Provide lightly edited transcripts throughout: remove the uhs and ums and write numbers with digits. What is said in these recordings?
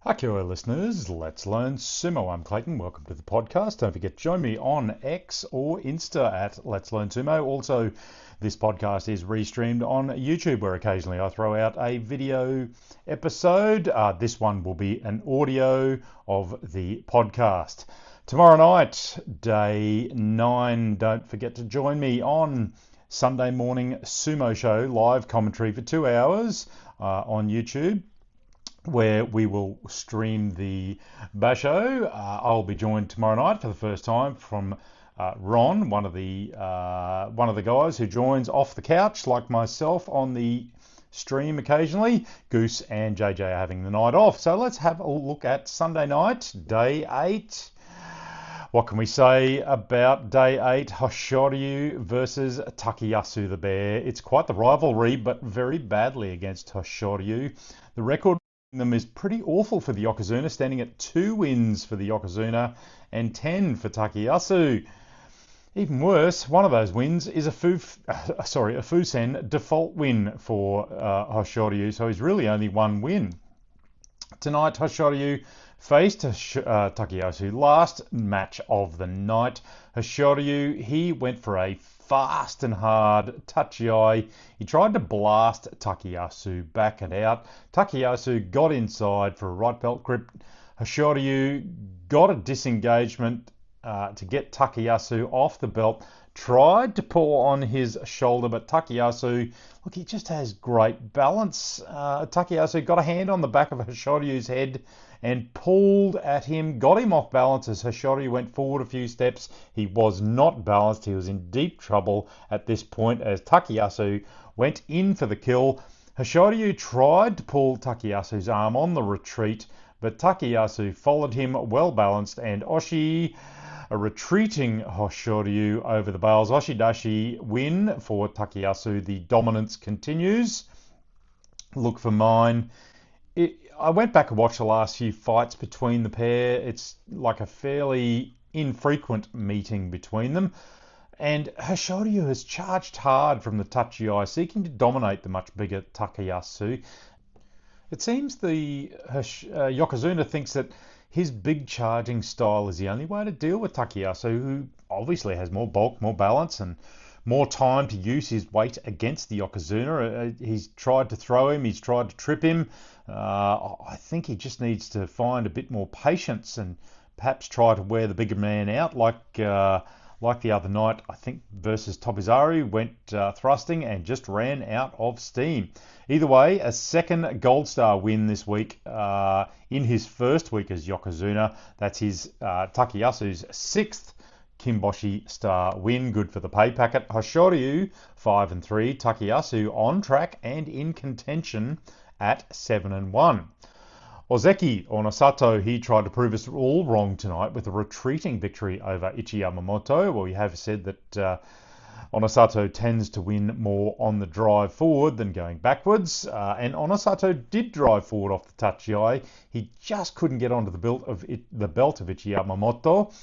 Hi Kia listeners, let's learn sumo. I'm Clayton, welcome to the podcast. Don't forget to join me on X or Insta at Let's Learn Sumo. Also, this podcast is restreamed on YouTube where occasionally I throw out a video episode. This one will be an audio of the podcast. Tomorrow night, day 9, don't forget to join me on Sunday morning sumo show, live commentary for 2 hours on YouTube, where we will stream the Basho. I'll be joined tomorrow night for the first time from Ron, one of the guys who joins off the couch like myself on the stream occasionally. Goose and JJ are having the night off. So let's have a look at Sunday night, day 8. What can we say about day 8, Hoshoryu versus Takayasu the Bear? It's quite the rivalry, but very badly against Hoshoryu. The record them is pretty awful for the Yokozuna, standing at 2 wins for the Yokozuna and 10 for Takayasu. Even worse, one of those wins is a Fusen default win for Hoshoryu, so he's really only 1 win. Tonight, Hoshoryu faced Takayasu, last match of the night. Hoshoryu, he went for a fast and hard tachiai. He tried to blast Takayasu back and out. Takayasu got inside for a right belt grip. Hoshoryu got a disengagement to get Takayasu off the belt. Tried to pull on his shoulder, but Takayasu, look, he just has great balance. Takayasu got a hand on the back of Hoshoryu's head and pulled at him, got him off balance as Hoshoryu went forward a few steps. He was not balanced. He was in deep trouble at this point as Takayasu went in for the kill. Hoshoryu tried to pull Takayasu's arm on the retreat, but Takayasu followed him well balanced and Oshi, a retreating Hoshoryu over the bales. Oshidashi win for Takayasu. The dominance continues. Look for mine. I went back and watched the last few fights between the pair. It's like a fairly infrequent meeting between them. And Hoshoryu has charged hard from the tachiai, seeking to dominate the much bigger Takayasu. It seems the Yokozuna thinks that his big charging style is the only way to deal with Takayasu, who obviously has more bulk, more balance, and more time to use his weight against the Yokozuna. He's tried to throw him, he's tried to trip him. I think he just needs to find a bit more patience and perhaps try to wear the bigger man out like the other night, I think, versus Tobizaru, went thrusting and just ran out of steam. Either way, a second Gold Star win this week in his first week as Yokozuna. That's his Takayasu's 6th Kimboshi Star win. Good for the pay packet. Hoshoryu 5-3. Takayasu on track and in contention at 7-1. Ozeki Onosato, he tried to prove us all wrong tonight with a retreating victory over Ichi Yamamoto. Well, we have said that Onosato tends to win more on the drive forward than going backwards, and Onosato did drive forward off the tachiai. He just couldn't get onto the belt of Ichi Yamamoto.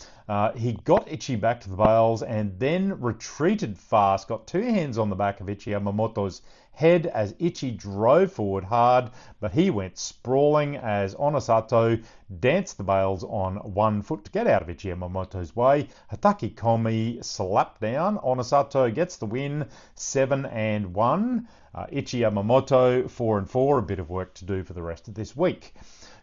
He got Ichi back to the bales and then retreated fast, got 2 hands on the back of Ichi Yamamoto's head as Ichi drove forward hard, but he went sprawling as Onosato danced the bales on 1 foot to get out of Ichi Yamamoto's way. Hataki Komi slapped down. Onosato gets the win, 7-1. Ichi Yamamoto 4-4, a bit of work to do for the rest of this week.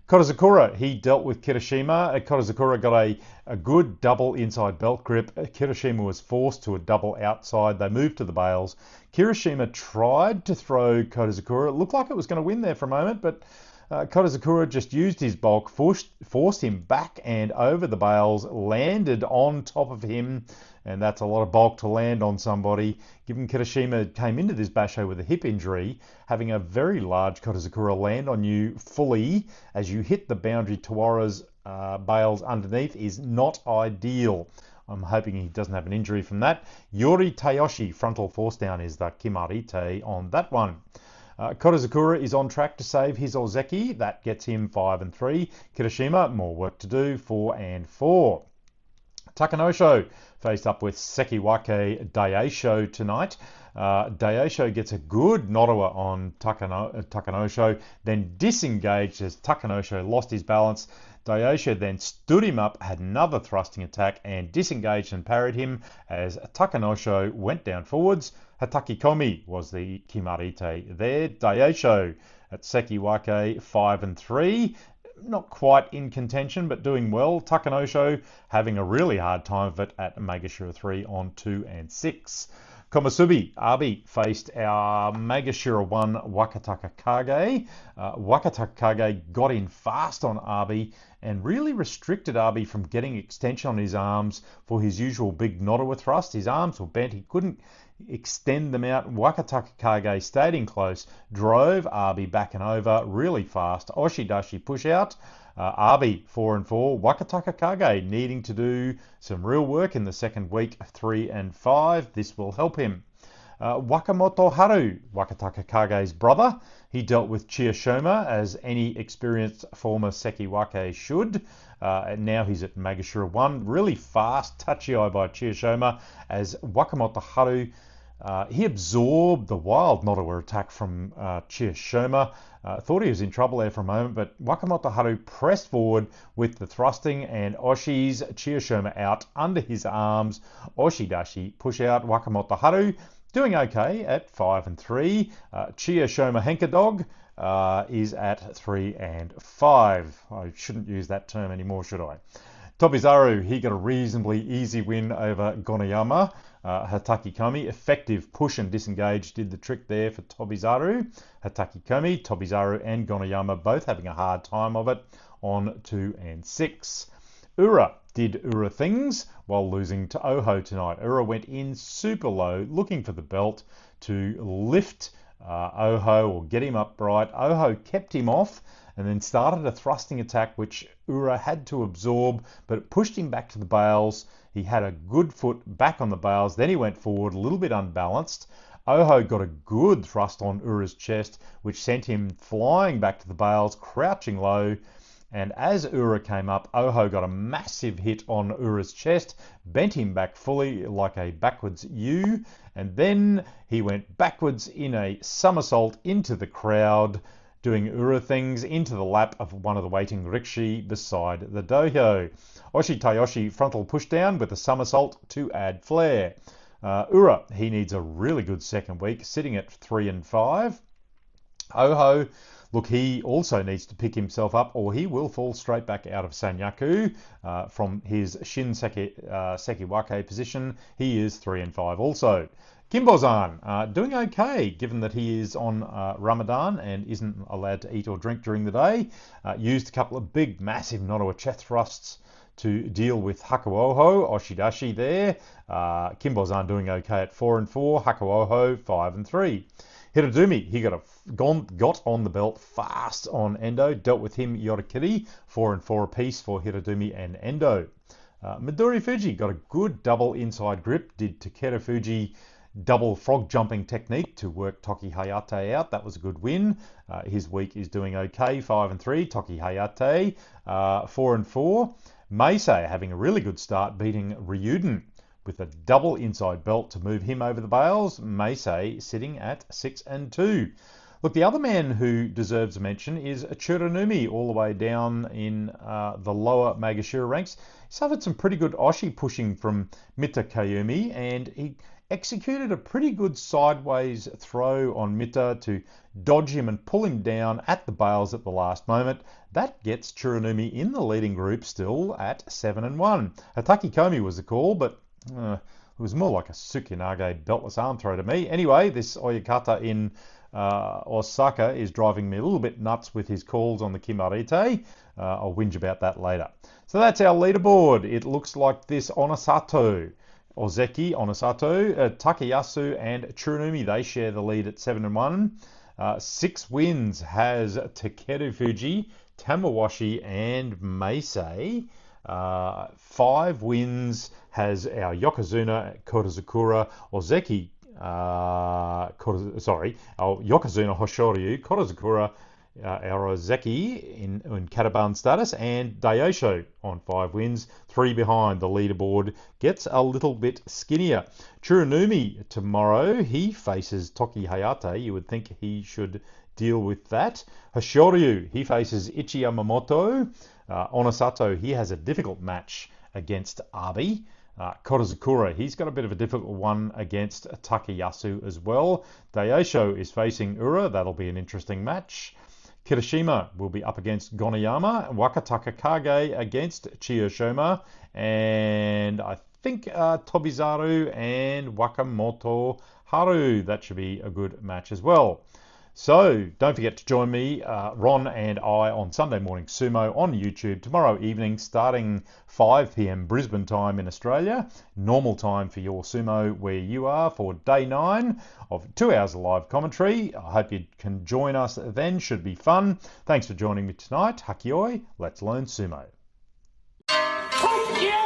Korizakura, he dealt with Kirishima. Korizakura got a good double inside belt grip. Kirishima was forced to a double outside. They moved to the bales. Kirishima tried to throw Korizakura. It looked like it was going to win there for a moment, but Korizakura just used his bulk, forced him back and over the bales, landed on top of him, and that's a lot of bulk to land on somebody. Given Kirishima came into this basho with a hip injury, having a very large Korizakura land on you fully as you hit the boundary Tawara's bales underneath is not ideal. I'm hoping he doesn't have an injury from that. Yori Tayoshi, frontal force down is the Kimarite on that one. Korizakura is on track to save his Ozeki. That gets him 5-3. Kirishima, more work to do, 4-4. Takanosho faced up with Sekiwake Daisho tonight. Daisho gets a good Nodowa on Takanosho, then disengaged as Takanosho lost his balance. Daisho then stood him up, had another thrusting attack, and disengaged and parried him as Takanosho went down forwards. Hataki Komi was the Kimarite there. Daisho at Sekiwake 5 and 3. Not quite in contention, but doing well. Takanosho having a really hard time of it at Magashira 3 on 2 and 6. Komusubi, Abi faced our Magashira 1 Wakataka Kage. Wakataka Kage got in fast on Abi and really restricted Abi from getting extension on his arms for his usual big Nodowa thrust. His arms were bent. He couldn't extend them out. Wakataka Kage stayed in close, drove Abi back and over really fast. Oshidashi push out. Abi 4 and 4. Wakataka Kage needing to do some real work in the second week, 3 and 5. This will help him. Wakamoto Haru, Wakataka Kage's brother. He dealt with Chiyoshima as any experienced former Sekiwake should. Now he's at Magashira 1. Really fast, touchy eye by Chiyoshima as Wakamoto Haru. He absorbed the wild Nodowa attack from Chiyoshima. Thought he was in trouble there for a moment, but Wakamoto Haru pressed forward with the thrusting and Oshi's Chiyoshima out under his arms. Oshidashi push out. Wakamoto Haru doing okay at 5 and 3. Chiyoshima Henkadog is at 3 and 5. I shouldn't use that term anymore, should I? Tobizaru, he got a reasonably easy win over Gonayama. Hataki Komi, effective push and disengage did the trick there for Tobizaru. Hataki Komi, Tobizaru and Gonayama both having a hard time of it on 2 and 6. Ura did Ura things while losing to Oho tonight. Ura went in super low looking for the belt to lift Oho or get him upright. Oho kept him off and then started a thrusting attack which Ura had to absorb, but it pushed him back to the bales. He had a good foot back on the bales, then he went forward a little bit unbalanced. Oho got a good thrust on Ura's chest, which sent him flying back to the bales, crouching low. And as Ura came up, Oho got a massive hit on Ura's chest, bent him back fully like a backwards U, and then he went backwards in a somersault into the crowd, doing Ura things into the lap of one of the waiting rikishi beside the dohyo. Oshi Tayoshi frontal pushdown with a somersault to add flair. Ura, he needs a really good second week, sitting at 3 and 5. Oho, look, he also needs to pick himself up or he will fall straight back out of Sanyaku from his Shin Sekiwake position. He is 3 and 5 also. Kimbozan, doing okay given that he is on Ramadan and isn't allowed to eat or drink during the day. Used a couple of big, massive Nodowa chest thrusts to deal with Hakuoho, Oshidashi there. Kimbozan doing okay at 4 and 4. Hakuoho 5 and 3. Hirodumi, he got on the belt fast on Endo, dealt with him Yorikiri, 4 and 4 apiece for Hirodumi and Endo. Midori Fuji got a good double inside grip, did Takeru Fuji double frog jumping technique to work Toki Hayate out. That was a good win. His week is doing okay, 5 and 3. Toki Hayate 4 and 4. Meisei having a really good start, beating Ryuden with a double inside belt to move him over the bales. Meisei sitting at 6 and 2. Look, the other man who deserves a mention is Churanumi, all the way down in the lower Magashira ranks. He suffered some pretty good Oshi pushing from Mita Kayumi, and he executed a pretty good sideways throw on Mita to dodge him and pull him down at the bales at the last moment. That gets Churanumi in the leading group still at 7 and 1. Hataki Komi was the call, but it was more like a Tsukinage beltless arm throw to me. Anyway, this Oyakata in Osaka is driving me a little bit nuts with his calls on the Kimarite. I'll whinge about that later. So that's our leaderboard. It looks like this: Onosato, Ozeki, Onosato, Takayasu and Churanumi, they share the lead at 7 and 1. 6 wins has Takeru Fuji, Tamawashi and Meisei. 5 wins has our Yokozuna, Korizukura, Ozeki, our Yokozuna Hoshoryu, Korizukura, Aorozeki in Kataban status, and Daisho on 5 wins, 3 behind. The leaderboard gets a little bit skinnier. Churunumi tomorrow, he faces Toki Hayate. You would think he should deal with that. Hoshoryu, he faces Ichi Yamamoto. Onosato, he has a difficult match against Abi. Korozukura, he's got a bit of a difficult one against Takayasu as well. Daisho is facing Ura. That'll be an interesting match. Kirishima will be up against Gonayama. Wakataka Kage against Chiyoshima. And I think Tobizaru and Wakamoto Haru. That should be a good match as well. So don't forget to join me, Ron and I, on Sunday Morning Sumo on YouTube tomorrow evening, starting 5 p.m. Brisbane time in Australia. Normal time for your sumo where you are for day 9 of 2 hours of live commentary. I hope you can join us then. Should be fun. Thanks for joining me tonight. Hakioi. Let's learn sumo. Yeah!